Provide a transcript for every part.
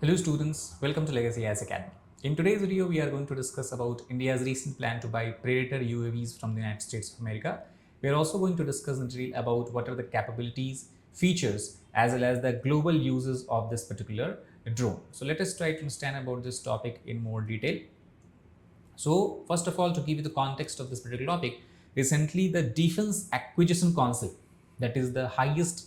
Hello students, welcome to Legacy IAS Academy. In today's video, we are going to discuss about India's recent plan to buy Predator UAVs from the United States of America. We are also going to discuss in detail about what are the capabilities, features, as well as the global uses of this particular drone. So let us try to understand about this topic in more detail. So first of all, to give you the context of this particular topic, recently the Defense Acquisition Council, that is the highest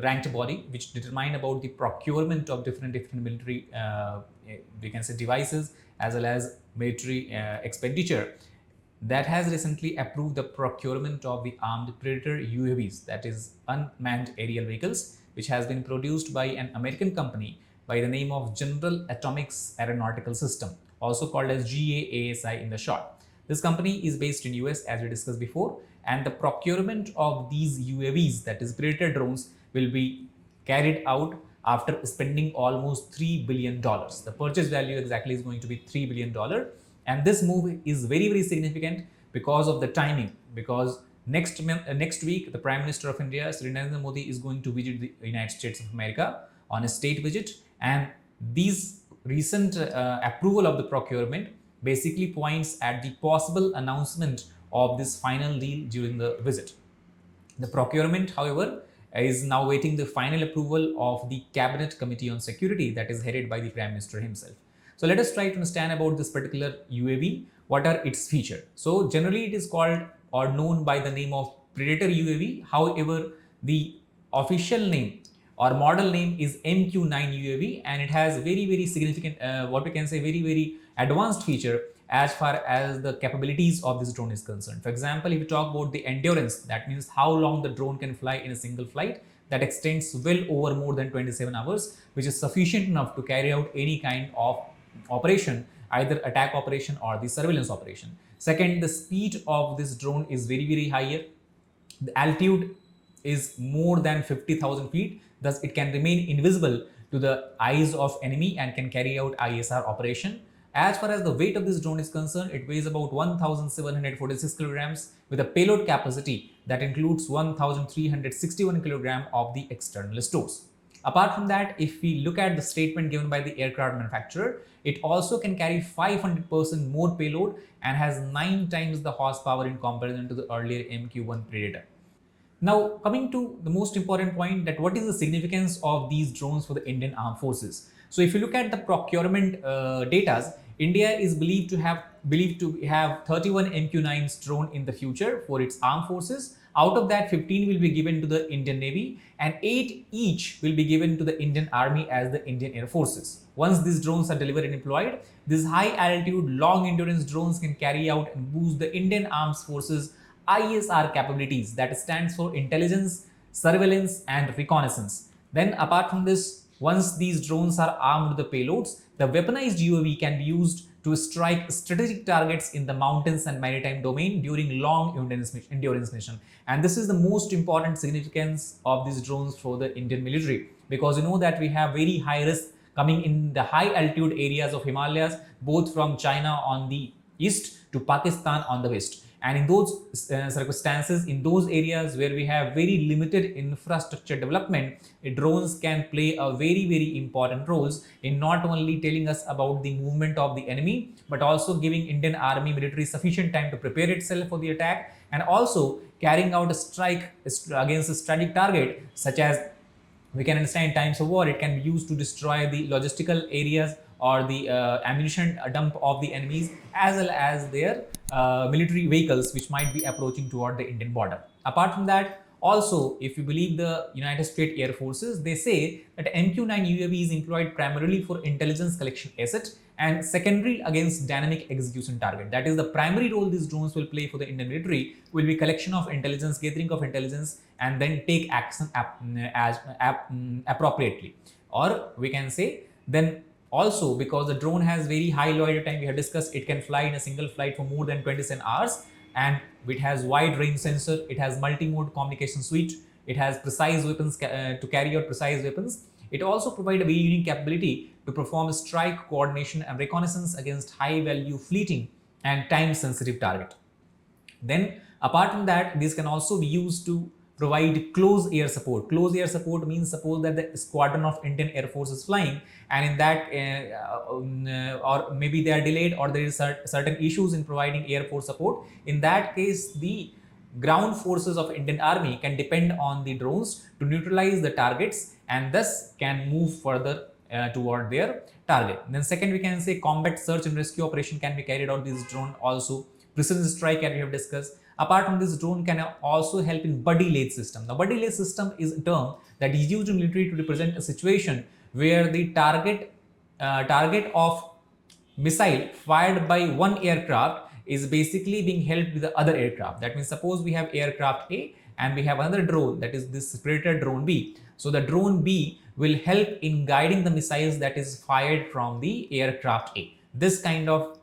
ranked body which determine about the procurement of different military we can say devices as well as military expenditure, that has recently approved the procurement of the armed Predator UAVs, that is Unmanned Aerial Vehicles, which has been produced by an American company by the name of General Atomics Aeronautical System, also called as GAASI in the short. This company is based in US, as we discussed before, and the procurement of these UAVs, that is Predator drones, will be carried out after spending almost $3 billion. The purchase value exactly is going to be $3 billion. And this move is very significant because of the timing, because next week the Prime Minister of India, Sri Narendra Modi, is going to visit the United States of America on a state visit, and these recent approval of the procurement basically points at the possible announcement of this final deal during the visit. The procurement, however, is now waiting the final approval of the Cabinet Committee on Security, that is headed by the Prime Minister himself. So let us try to understand about this particular UAV. What are its features? So generally it is called or known by the name of Predator UAV. However, the official name or model name is MQ-9 UAV, and it has very significant what we can say very advanced feature as far as the capabilities of this drone is concerned. For example, if you talk about the endurance, that means how long the drone can fly in a single flight, that extends well over more than 27 hours, which is sufficient enough to carry out any kind of operation, either attack operation or the surveillance operation. Second, the speed of this drone is very higher. The altitude is more than 50,000 feet, thus it can remain invisible to the eyes of enemy and can carry out ISR operation. As far as the weight of this drone is concerned, it weighs about 1746 kilograms with a payload capacity that includes 1361 kilogram of the external stores. Apart from that, if we look at the statement given by the aircraft manufacturer, it also can carry 500% more payload and has 9 times the horsepower in comparison to the earlier MQ-1 Predator. Now, coming to the most important point, that what is the significance of these drones for the Indian Armed Forces? So, if you look at the procurement data, India is believed to have 31 MQ-9s drone in the future for its armed forces. Out of that, 15 will be given to the Indian Navy, and 8 each will be given to the Indian Army as the Indian Air Forces. Once these drones are delivered and deployed, these high altitude, long endurance drones can carry out and boost the Indian Armed Forces ISR capabilities, that stands for intelligence, surveillance, and reconnaissance. Then, apart from this, once these drones are armed with the payloads, the weaponized UAV can be used to strike strategic targets in the mountains and maritime domain during long endurance mission. And this is the most important significance of these drones for the Indian military, because you know that we have very high risk coming in the high altitude areas of Himalayas, both from China on the east to Pakistan on the west. And in those circumstances, in those areas where we have very limited infrastructure development, drones can play a very important roles in not only telling us about the movement of the enemy, but also giving Indian Army military sufficient time to prepare itself for the attack, and also carrying out a strike against a strategic target, such as we can understand in times of war, it can be used to destroy the logistical areas or the ammunition dump of the enemies, as well as their military vehicles which might be approaching toward the Indian border. Apart from that, also, if you believe the United States Air Forces, they say that MQ-9 UAV is employed primarily for intelligence collection asset and secondary against dynamic execution target. That is, the primary role these drones will play for the Indian military will be collection of intelligence, gathering of intelligence, and then take action appropriately. Or we can say, then also, because the drone has very high loiter time, we have discussed, it can fly in a single flight for more than 27 hours, and it has wide range sensor, it has multi-mode communication suite, it has precise weapons to carry out precise weapons. It also provides a very unique capability to perform strike coordination and reconnaissance against high value fleeting and time sensitive target. Then apart from that, this can also be used to provide close air support. Close air support means suppose that the squadron of Indian Air Force is flying, and in that or maybe they are delayed, or there is certain issues in providing air force support. In that case, the ground forces of Indian Army can depend on the drones to neutralize the targets and thus can move further toward their target. Then second, we can say combat search and rescue operation can be carried out this drone also. Precision strike, as we have discussed. Apart from this, drone can also help in buddy lathe system. The buddy lathe system is a term that is used in military to represent a situation where the target of missile fired by one aircraft is basically being helped with the other aircraft. That means suppose we have aircraft A and we have another drone, that is this Predator drone B. So the drone B will help in guiding the missiles that is fired from the aircraft A. This kind of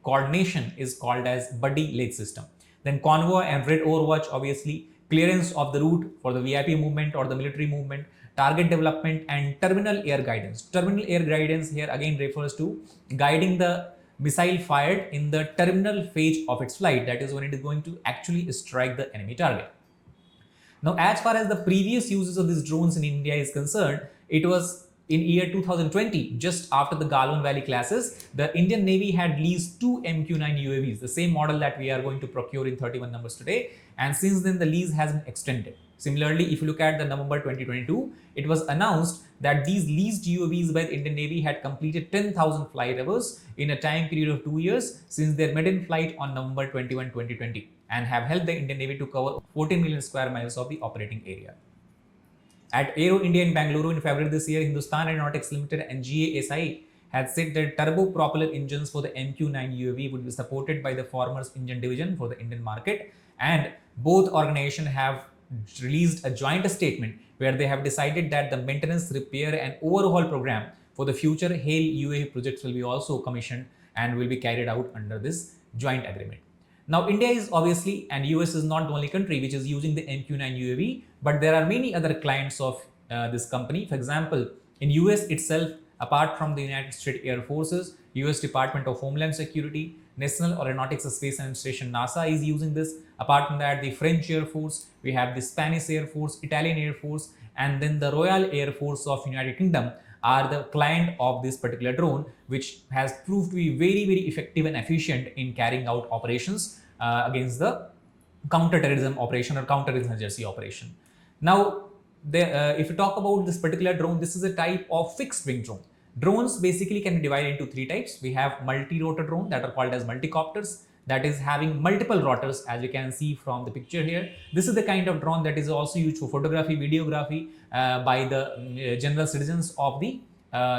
coordination is called as buddy lathe system. Then convoy and red overwatch, obviously clearance of the route for the VIP movement or the military movement, target development and terminal air guidance. Terminal air guidance here again refers to guiding the missile fired in the terminal phase of its flight, that is when it is going to actually strike the enemy target. Now, as far as the previous uses of these drones in India is concerned, it was in year 2020, just after the Galwan Valley clashes, the Indian Navy had leased two MQ-9 UAVs, the same model that we are going to procure in 31 numbers today. And since then, the lease has been extended. Similarly, if you look at the November 2022, it was announced that these leased UAVs by the Indian Navy had completed 10,000 flight hours in a time period of 2 years since their maiden flight on November 21, 2020, and have helped the Indian Navy to cover 14 million square miles of the operating area. At Aero India in Bangalore in February this year, Hindustan Aeronautics Limited and GASI had said that turbo-propellant engines for the MQ-9 UAV would be supported by the Farmers Engine Division for the Indian market, and both organizations have released a joint statement where they have decided that the maintenance, repair and overhaul program for the future HAIL UAV projects will be also commissioned and will be carried out under this joint agreement. Now, India is obviously, and US is not the only country which is using the MQ-9 UAV, but there are many other clients of this company. For example, in US itself, apart from the United States Air Forces, US Department of Homeland Security, National Aeronautics Space Administration NASA is using this. Apart from that, the French Air Force, we have the Spanish Air Force, Italian Air Force, and then the Royal Air Force of United Kingdom are the client of this particular drone, which has proved to be very, very effective and efficient in carrying out operations against the counter-terrorism operation or counter-insurgency operation. Now, if you talk about this particular drone, this is a type of fixed-wing drone. Drones basically can be divided into three types. We have multi-rotor drone that are called as multicopters, that is having multiple rotors, as you can see from the picture here. This is the kind of drone that is also used for photography, videography by the general citizens or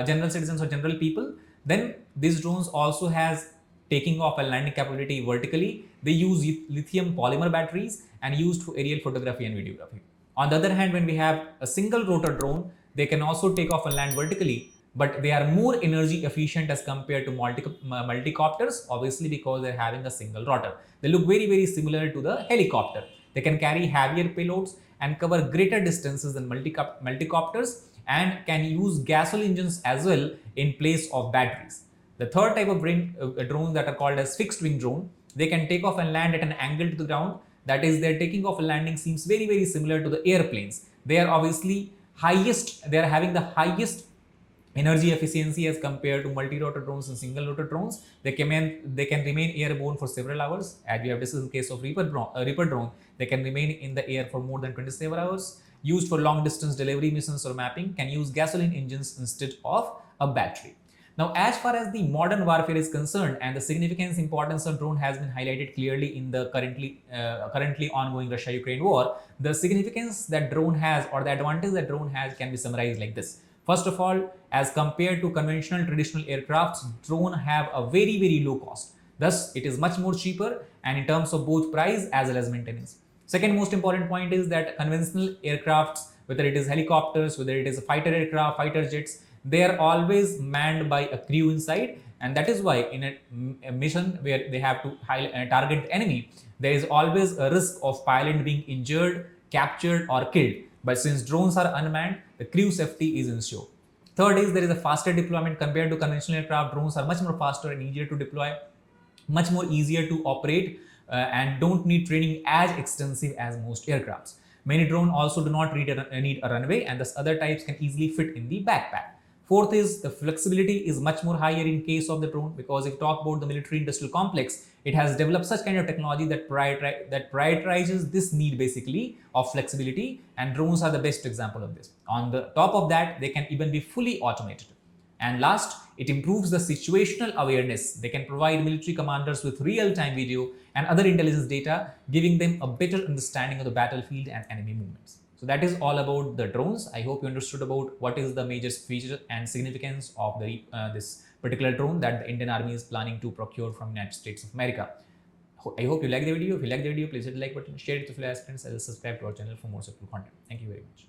general people. Then these drones also has taking off and landing capability vertically. They use lithium polymer batteries and used for aerial photography and videography. On the other hand, when we have a single rotor drone, they can also take off and land vertically, but they are more energy efficient as compared to multicopters, obviously because they're having a single rotor. They look very, very similar to the helicopter. They can carry heavier payloads and cover greater distances than multicopters, and can use gasoline engines as well in place of batteries. The third type of drones that are called as fixed wing drone, they can take off and land at an angle to the ground. That is, their taking off and landing seems very, very similar to the airplanes. They are obviously they are having the highest energy efficiency as compared to multi-rotor drones and single-rotor drones. They can remain airborne for several hours. As we have discussed in the case of Reaper drone, they can remain in the air for more than 27 hours. Used for long-distance delivery missions or mapping, can use gasoline engines instead of a battery. Now, as far as the modern warfare is concerned, and the significance importance of drone has been highlighted clearly in the currently ongoing Russia-Ukraine war, the significance that drone has, or the advantage that drone has, can be summarized like this. First of all, as compared to conventional traditional aircrafts, drone have a very, very low cost. Thus, it is much more cheaper, and in terms of both price as well as maintenance. Second most important point is that conventional aircrafts, whether it is helicopters, whether it is a fighter aircraft, fighter jets, they are always manned by a crew inside, and that is why in a mission where they have to target the enemy, there is always a risk of pilot being injured, captured or killed. But since drones are unmanned, the crew safety is ensured. Third is there is a faster deployment compared to conventional aircraft. Drones are much more faster and easier to deploy, much more easier to operate, and don't need training as extensive as most aircrafts. Many drones also do not need a runway, and thus other types can easily fit in the backpack. Fourth is the flexibility is much more higher in case of the drone, because if you talk about the military industrial complex, it has developed such kind of technology that prioritizes this need basically of flexibility, and drones are the best example of this. On the top of that, they can even be fully automated. And last, it improves the situational awareness. They can provide military commanders with real-time video and other intelligence data, giving them a better understanding of the battlefield and enemy movements. So that is all about the drones. I hope you understood about what is the major feature and significance of this particular drone that the Indian Army is planning to procure from United States of America. I hope you like the video. If you like the video, please hit the like button, share it with your fellow aspirants, and subscribe to our channel for more such content. Thank you very much.